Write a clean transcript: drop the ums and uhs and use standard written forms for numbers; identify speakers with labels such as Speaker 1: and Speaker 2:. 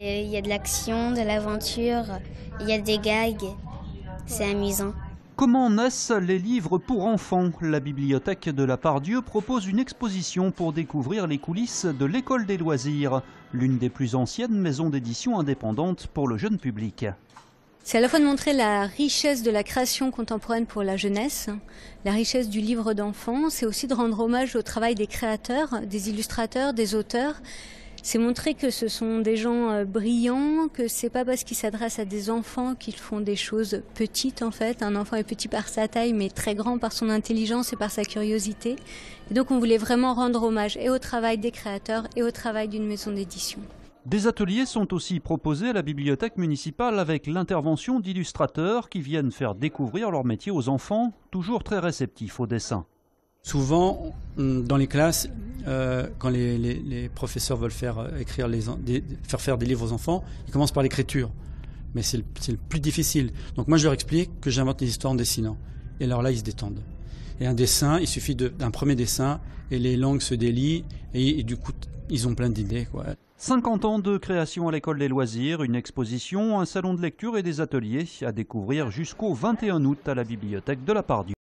Speaker 1: Il y a de l'action, de l'aventure, il y a des gags, c'est amusant.
Speaker 2: Comment naissent les livres pour enfants? La bibliothèque de la Part-Dieu propose une exposition pour découvrir les coulisses de l'École des loisirs, l'une des plus anciennes maisons d'édition indépendantes pour le jeune public.
Speaker 3: C'est à la fois de montrer la richesse de la création contemporaine pour la jeunesse, la richesse du livre d'enfant, c'est aussi de rendre hommage au travail des créateurs, des illustrateurs, des auteurs. C'est montrer que ce sont des gens brillants, que c'est pas parce qu'ils s'adressent à des enfants qu'ils font des choses petites en fait. Un enfant est petit par sa taille mais très grand par son intelligence et par sa curiosité. Et donc on voulait vraiment rendre hommage et au travail des créateurs et au travail d'une maison d'édition.
Speaker 2: Des ateliers sont aussi proposés à la bibliothèque municipale avec l'intervention d'illustrateurs qui viennent faire découvrir leur métier aux enfants, toujours très réceptifs au dessin.
Speaker 4: Souvent, dans les classes, quand les professeurs veulent faire faire des livres aux enfants, ils commencent par l'écriture. Mais c'est le plus difficile. Donc moi, je leur explique que j'invente des histoires en dessinant. Et alors là, ils se détendent. Et un dessin, il suffit d'un premier dessin, et les langues se délient, et du coup, ils ont plein d'idées, quoi.
Speaker 2: 50 ans de création à l'École des loisirs, une exposition, un salon de lecture et des ateliers à découvrir jusqu'au 21 août à la bibliothèque de la Part-Dieu.